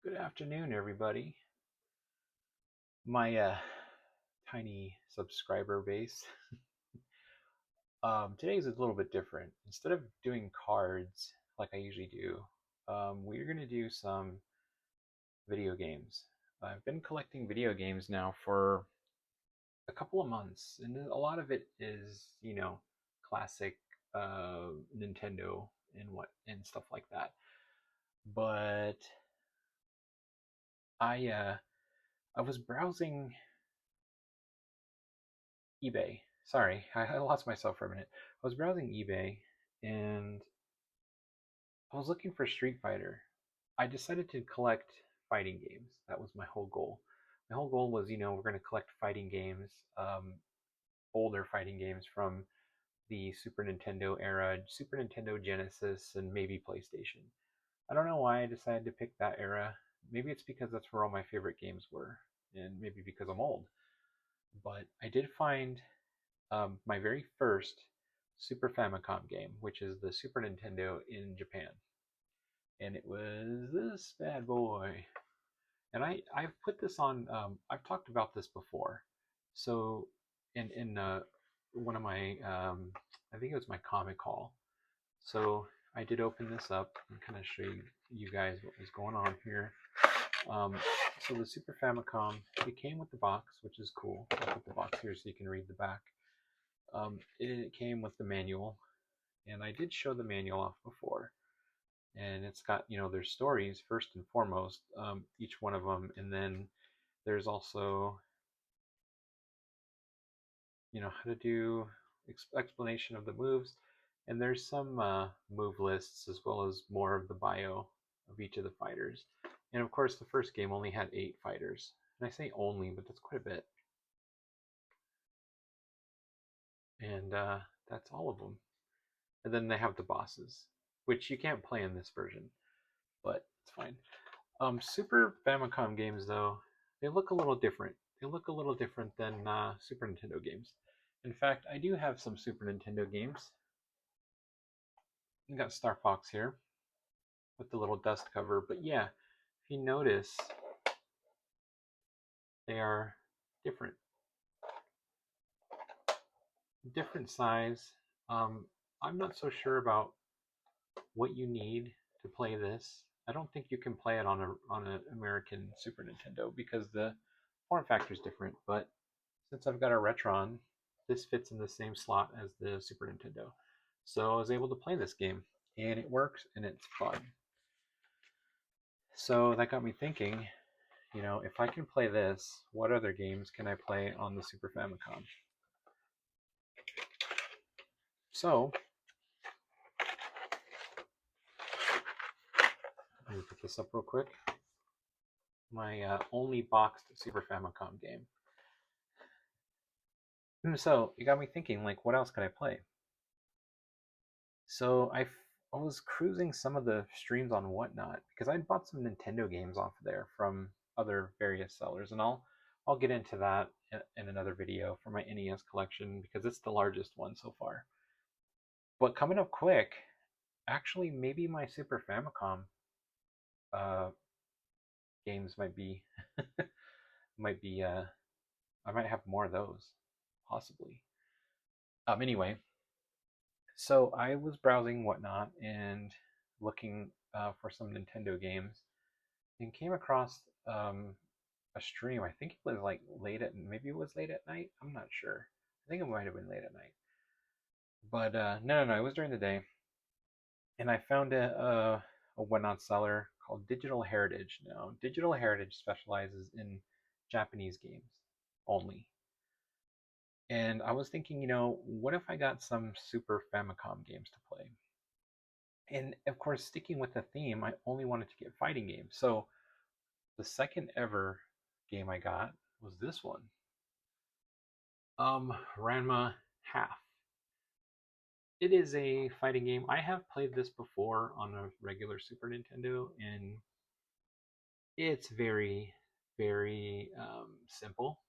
Good afternoon, everybody. My tiny subscriber base. Today's a little bit different. Instead of doing cards like I usually do, we're going to do some video games. I've been collecting video games now for a couple of months, and a lot of it is, classic Nintendo and stuff like that. But I was browsing eBay. Sorry, I lost myself for a minute. I was browsing eBay and I was looking for Street Fighter. I decided to collect fighting games. That was my whole goal. My whole goal was, we're going to collect fighting games, older fighting games from the Super Nintendo era, Super Nintendo Genesis, and maybe PlayStation. I don't know why I decided to pick that era. Maybe it's because that's where all my favorite games were, and maybe because I'm old. But I did find my very first Super Famicom game, which is the Super Nintendo in Japan. And it was this bad boy. And I've put this on, I've talked about this before. So in one of my, I think it was my comic haul. So I did open this up and kind of show you guys what was going on here. Um, so the Super Famicom, it came with the box, which is cool. I'll put the box here so you can read the back. It came with the manual, and I did show the manual off before. And it's got, there's stories first and foremost, each one of them, and then there's also, how to do explanation of the moves, and there's some move lists as well as more of the bio of each of the fighters. And of course, the first game only had 8 fighters, and I say only, but that's quite a bit. And that's all of them. And then they have the bosses, which you can't play in this version, but it's fine. Super Famicom games, though, they look a little different. They look a little different than Super Nintendo games. In fact, I do have some Super Nintendo games. I got Star Fox here with the little dust cover, but yeah, if you notice, they are different. Different size. I'm not so sure about what you need to play this. I don't think you can play it on an American Super Nintendo because the form factor is different. But since I've got a Retron, this fits in the same slot as the Super Nintendo. So I was able to play this game, and it works and it's fun. So that got me thinking, if I can play this, what other games can I play on the Super Famicom? So let me put this up real quick. My only boxed Super Famicom game. So it got me thinking, like, what else could I play? So I was cruising some of the streams on Whatnot because I bought some Nintendo games off of there from other various sellers, and I'll get into that in another video for my NES collection because it's the largest one so far. But coming up quick, actually, maybe my Super Famicom uh, games might be I might have more of those possibly. Anyway, so I was browsing Whatnot and looking for some Nintendo games and came across a stream. I think it was like maybe it was late at night. I'm not sure. I think it might have been late at night. But no, it was during the day. And I found a Whatnot seller called DigitalHeritage. Now, DigitalHeritage specializes in Japanese games only. And I was thinking, what if I got some Super Famicom games to play? And of course, sticking with the theme, I only wanted to get fighting games. So the second ever game I got was this one. Ranma Half. It is a fighting game. I have played this before on a regular Super Nintendo, and it's very, very simple.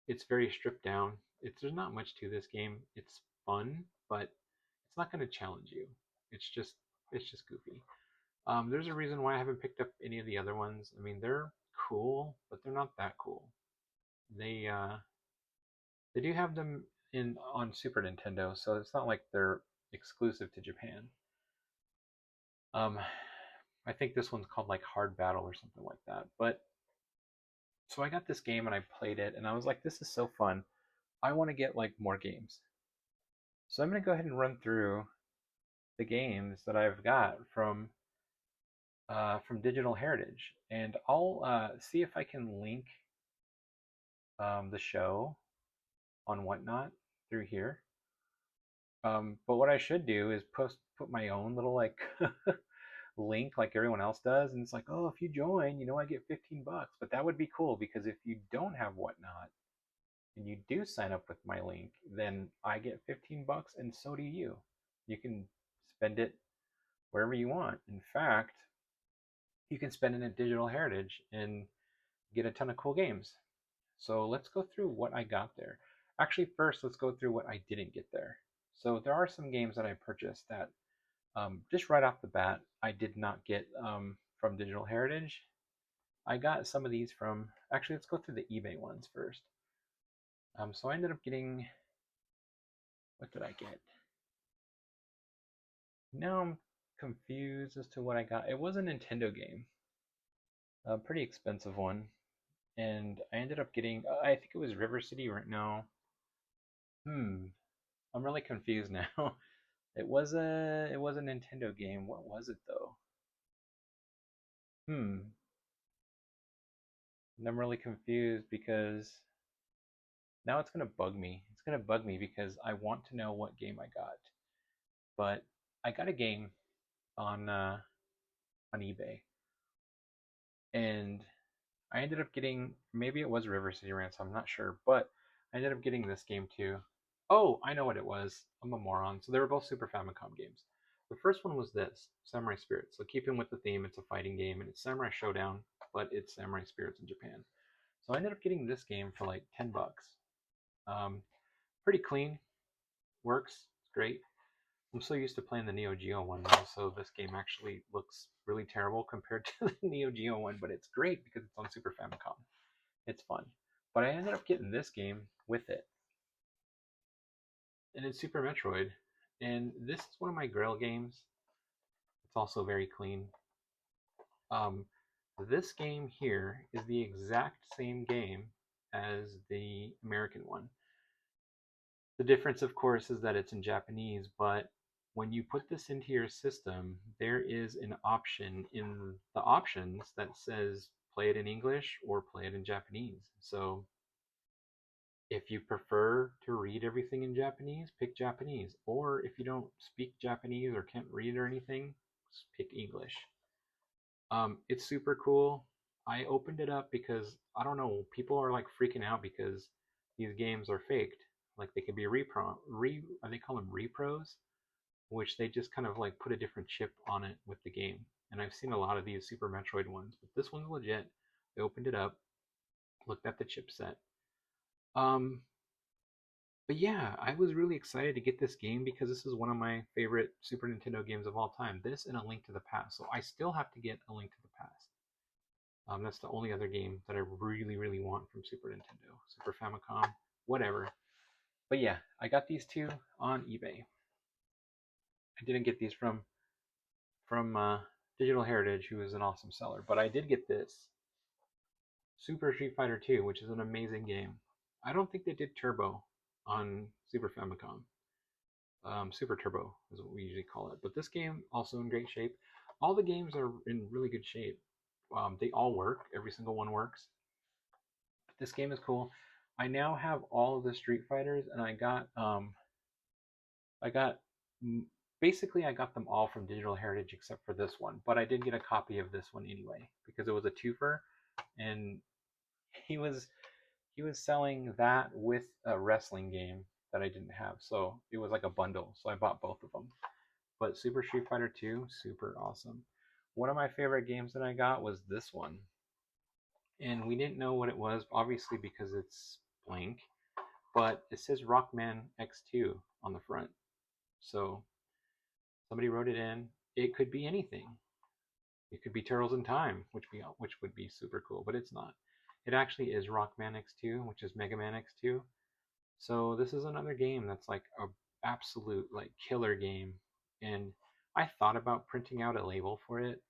It's very stripped down. There's not much to this game. It's fun, but it's not going to challenge you. It's just goofy. There's a reason why I haven't picked up any of the other ones. I mean, they're cool, but they're not that cool. They do have them in on Super Nintendo, so it's not like they're exclusive to Japan. Um, I think this one's called like Hard Battle or something like that. But so I got this game and I played it, and I was like, this is so fun. I want to get like more games. So I'm gonna go ahead and run through the games that I've got from Digital Heritage, and I'll see if I can link the show on Whatnot through here. But what I should do is put my own little like link like everyone else does, and it's like, oh, if you join, I get $15. But that would be cool because if you don't have Whatnot and you do sign up with my link, then I get $15 and so do you. You can spend it wherever you want. In fact, you can spend it at Digital Heritage and get a ton of cool games. So let's go through what I got there. Actually, first, let's go through what I didn't get there. So there are some games that I purchased that just right off the bat, I did not get from Digital Heritage. I got some of these from, actually, let's go through the eBay ones first. So I ended up getting, what did I get? Now I'm confused as to what I got. It was a Nintendo game, a pretty expensive one. And I ended up getting, I think it was River City right now. I'm really confused now. It was a Nintendo game. What was it though? Hmm. And I'm really confused because now it's gonna bug me. It's gonna bug me because I want to know what game I got. But I got a game on eBay, and I ended up getting, maybe it was River City Ransom, I'm not sure, but I ended up getting this game too. Oh, I know what it was. I'm a moron. So they were both Super Famicom games. The first one was this, Samurai Spirits. So keeping with the theme, it's a fighting game and it's Samurai Showdown, but it's Samurai Spirits in Japan. So I ended up getting this game for like $10. Um, Pretty clean, works, it's great. I'm so used to playing the Neo Geo one now, so this game actually looks really terrible compared to the Neo Geo one, but it's great because it's on Super Famicom. It's fun. But I ended up getting this game with it, and it's Super Metroid. And this is one of my Grail games. It's also very clean. Um, this game here is the exact same game as the American one. The difference, of course, is that it's in Japanese, but when you put this into your system, there is an option in the options that says play it in English or play it in Japanese. So if you prefer to read everything in Japanese, pick Japanese. Or if you don't speak Japanese or can't read or anything, pick English. It's super cool. I opened it up because I don't know, people are like freaking out because these games are faked. Like they could be they call them repros, which they just kind of like put a different chip on it with the game. And I've seen a lot of these Super Metroid ones, but this one's legit. I opened it up, looked at the chipset. Um, but yeah, I was really excited to get this game because this is one of my favorite Super Nintendo games of all time. This and A Link to the Past. So I still have to get A Link to the Past. That's the only other game that I really, really want from Super Nintendo, Super Famicom, whatever. But yeah, I got these two on eBay. I didn't get these from Digital Heritage, who is an awesome seller, but I did get this Super Street Fighter 2, which is an amazing game. I don't think they did Turbo on Super Famicom. Super Turbo is what we usually call it. But this game also in great shape. All the games are in really good shape. They all work. Every single one works. But this game is cool. I now have all of the Street Fighters, and I got basically I got them all from Digital Heritage except for this one. But I did get a copy of this one anyway because it was a twofer, and he was he was selling that with a wrestling game that I didn't have. So it was like a bundle. So I bought both of them. But Super Street Fighter 2, super awesome. One of my favorite games that I got was this one. And we didn't know what it was, obviously, because it's blank. But it says Rockman X2 on the front. So somebody wrote it in. It could be anything. It could be Turtles in Time, which would be super cool, but it's not. It actually is Rockman X2, which is Mega Man X2. So this is another game that's like a absolute like killer game, and I thought about printing out a label for it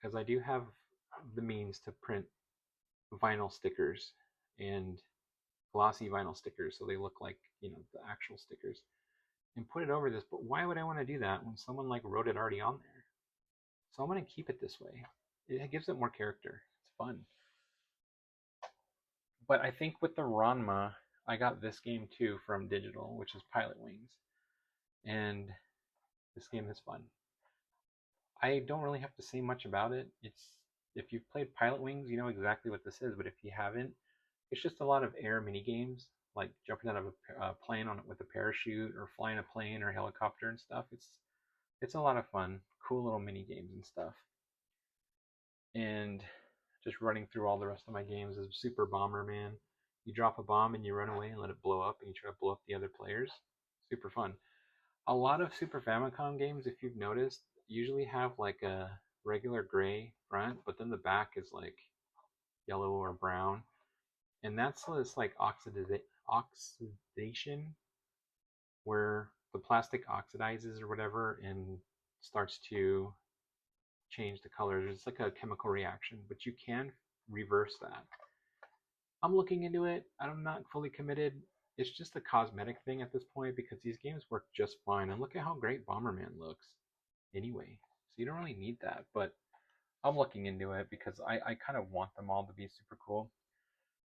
because I do have the means to print vinyl stickers and glossy vinyl stickers so they look like, the actual stickers, and put it over this. But why would I want to do that when someone like wrote it already on there? So I'm going to keep it this way. It gives it more character. It's fun. But I think with the Ranma, I got this game too from Digital, which is Pilot Wings. And this game is fun. I don't really have to say much about it. It's If you've played Pilot Wings, you know exactly what this is. But if you haven't, it's just a lot of air mini games, like jumping out of a plane on it with a parachute, or flying a plane or helicopter and stuff. It's a lot of fun, cool little mini games and stuff. And just running through all the rest of my games is Super Bomberman. You drop a bomb and you run away and let it blow up, and you try to blow up the other players. Super fun. A lot of Super Famicom games, if you've noticed, usually have like a regular gray front, but then the back is like yellow or brown, and that's this like oxidation, where the plastic oxidizes or whatever and starts to change the colors. It's like a chemical reaction, but you can reverse that. I'm looking into it. I'm not fully committed. It's just a cosmetic thing at this point because these games work just fine. And look at how great Bomberman looks anyway. So you don't really need that. But I'm looking into it because I kind of want them all to be super cool.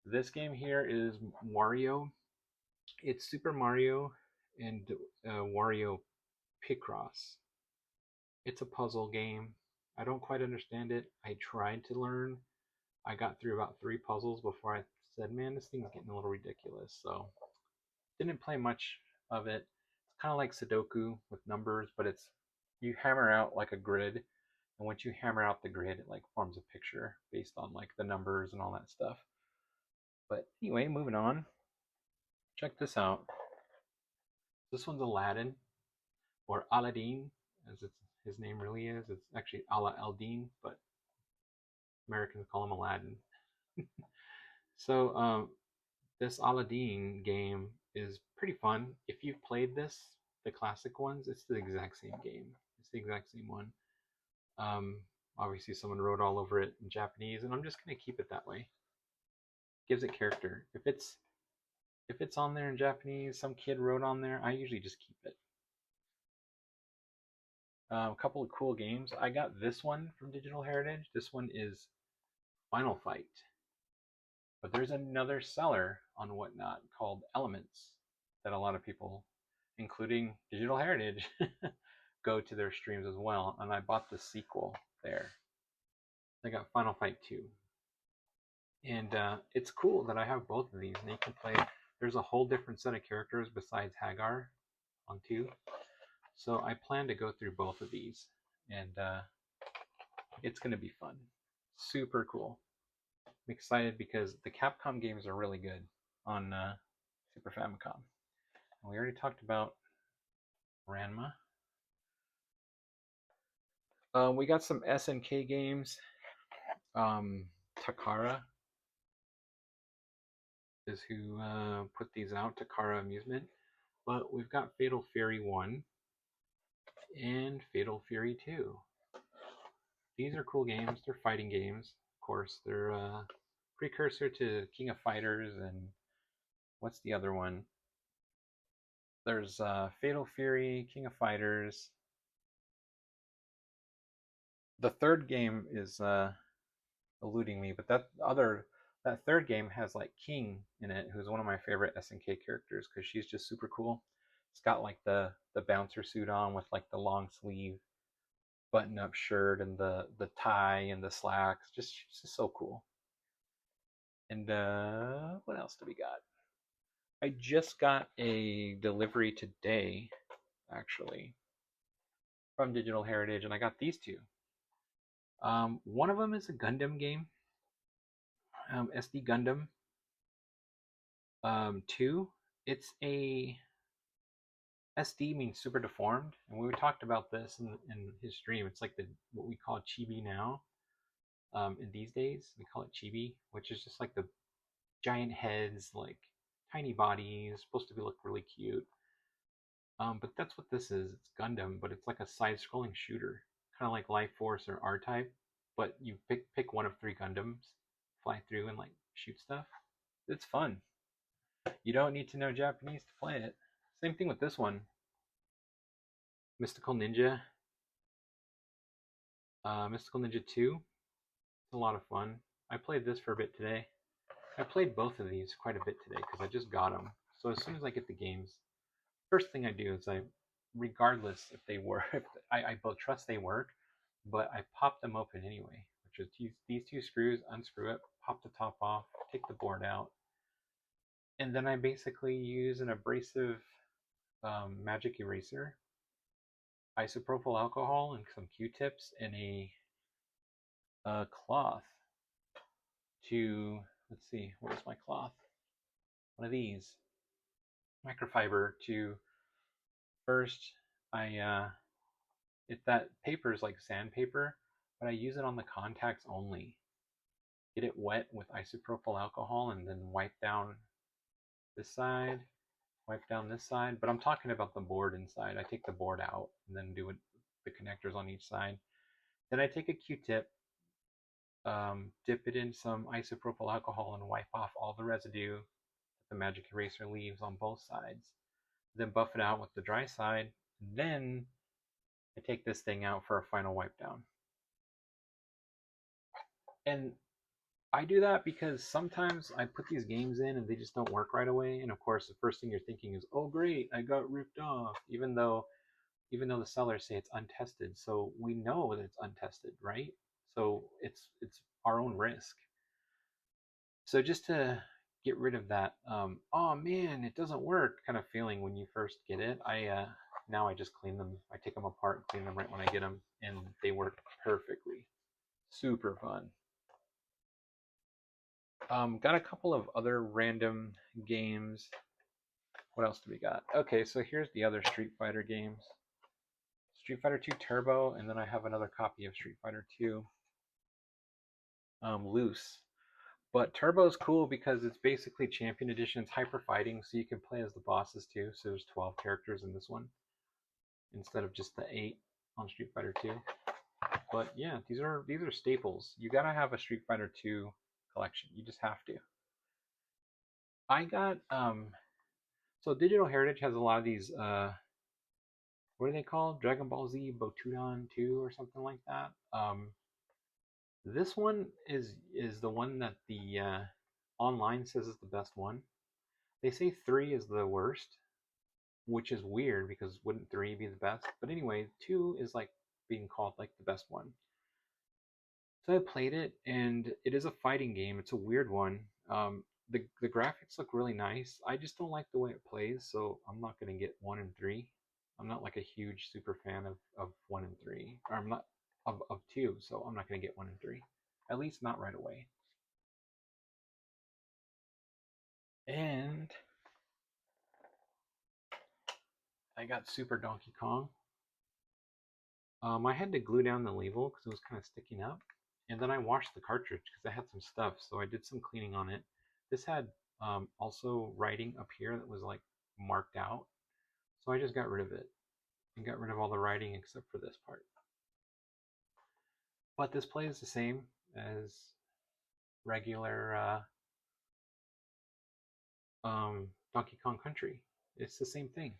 This game here is Wario. It's Super Mario and Wario Picross. It's a puzzle game. I don't quite understand it. I tried to learn. I got through about 3 puzzles before I said, man, this thing's getting a little ridiculous. So didn't play much of it. It's kind of like Sudoku with numbers, but you hammer out like a grid, and once you hammer out the grid, it like forms a picture based on like the numbers and all that stuff. But anyway, moving on. Check this out. This one's Aladdin, or Aladdin, as his name really is. It's actually Ala Eldin, but Americans call him Aladdin. So this Aladdin game is pretty fun. If you've played the classic ones, it's the exact same game. It's the exact same one. Um, Obviously, someone wrote all over it in Japanese, and I'm just gonna keep it that way. Gives it character. If it's on there in Japanese, some kid wrote on there, I usually just keep it. A couple of cool games. I got this one from Digital Heritage. This one is Final Fight. But there's another seller on Whatnot called Elements that a lot of people, including Digital Heritage, go to their streams as well. And I bought the sequel there. I got Final Fight 2. And it's cool that I have both of these. And you can play, there's a whole different set of characters besides Hagar on 2. So I plan to go through both of these. And it's going to be fun. Super cool. I'm excited because the Capcom games are really good on Super Famicom. And we already talked about Ranma. We got some SNK games. Takara is who put these out, Takara Amusement. But we've got Fatal Fury 1 and Fatal Fury 2. These are cool games. They're fighting games. Of course, they're a precursor to King of Fighters, and what's the other one? There's Fatal Fury, King of Fighters. The third game is eluding me, but that third game has like King in it, who's one of my favorite SNK characters because she's just super cool. It's got like the bouncer suit on with like the long sleeve button up shirt and the tie and the slacks. She's just so cool. And what else do we got? I just got a delivery today, actually, from Digital Heritage, and I got these two. One of them is a Gundam game, SD Gundam. 2, it's a SD means super deformed, and we talked about this in his stream. It's like what we call chibi now. In these days, we call it chibi, which is just like the giant heads, like tiny bodies, supposed to be look really cute. But that's what this is. It's Gundam, but it's like a side-scrolling shooter, kind of like Life Force or R-Type. But you pick one of three Gundams, fly through and like shoot stuff. It's fun. You don't need to know Japanese to play it. Same thing with this one, Mystical Ninja. Mystical Ninja 2. It's a lot of fun. I played this for a bit today. I played both of these quite a bit today because I just got them. So as soon as I get the games, first thing I do is regardless if they work, if I both trust they work, but I pop them open anyway, which is these two screws, unscrew it, pop the top off, take the board out, and then I basically use an abrasive magic eraser, isopropyl alcohol, and some Q-tips, and a cloth to, let's see, where's my cloth? One of these, microfiber to first, if that paper is like sandpaper, but I use it on the contacts only. Get it wet with isopropyl alcohol and then wipe down this side, wipe down this side. But I'm talking about the board inside. I take the board out and then do it, the connectors on each side. Then I take a Q-tip, dip it in some isopropyl alcohol and wipe off all the residue that the magic eraser leaves on both sides. Then buff it out with the dry side. Then I take this thing out for a final wipe down. And I do that because sometimes I put these games in and they just don't work right away. And of course, the first thing you're thinking is, "Oh, great, I got ripped off," even though the sellers say it's untested. So we know that it's untested, right? So it's our own risk. So just to get rid of that, oh man, it doesn't work kind of feeling when you first get it, now I just clean them. I take them apart and clean them right when I get them, and they work perfectly. Super fun. Got a couple of other random games. What else do we got? Okay, so here's the other Street Fighter games. Street Fighter 2 Turbo, and then I have another copy of Street Fighter 2 loose. But Turbo is cool because it's basically Champion Edition. It's hyper fighting, so you can play as the bosses too. So there's 12 characters in this one instead of just the 8 on Street Fighter 2. But yeah, these are staples. You gotta have a Street Fighter 2 collection. You just have to. I got so DigitalHeritage has a lot of these what are they called? Dragon Ball Z Botudan 2 or something like that. This one is the one that the online says is the best one. They say 3 is the worst, which is weird because wouldn't 3 be the best? But anyway, 2 is like being called like the best one. So I played it, and it is a fighting game. It's a weird one. The graphics look really nice. I just don't like the way it plays, so I'm not gonna get 1 and 3. I'm not like a huge super fan of 1 and 3, or I'm not of 2, so I'm not gonna get 1 and 3. At least not right away. And I got Super Donkey Kong. I had to glue down the label because it was kind of sticking up. And then I washed the cartridge because I had some stuff, so I did some cleaning on it. This had also writing up here that was like marked out. So I just got rid of it and got rid of all the writing except for this part. But this plays the same as regular Donkey Kong Country. It's the same thing.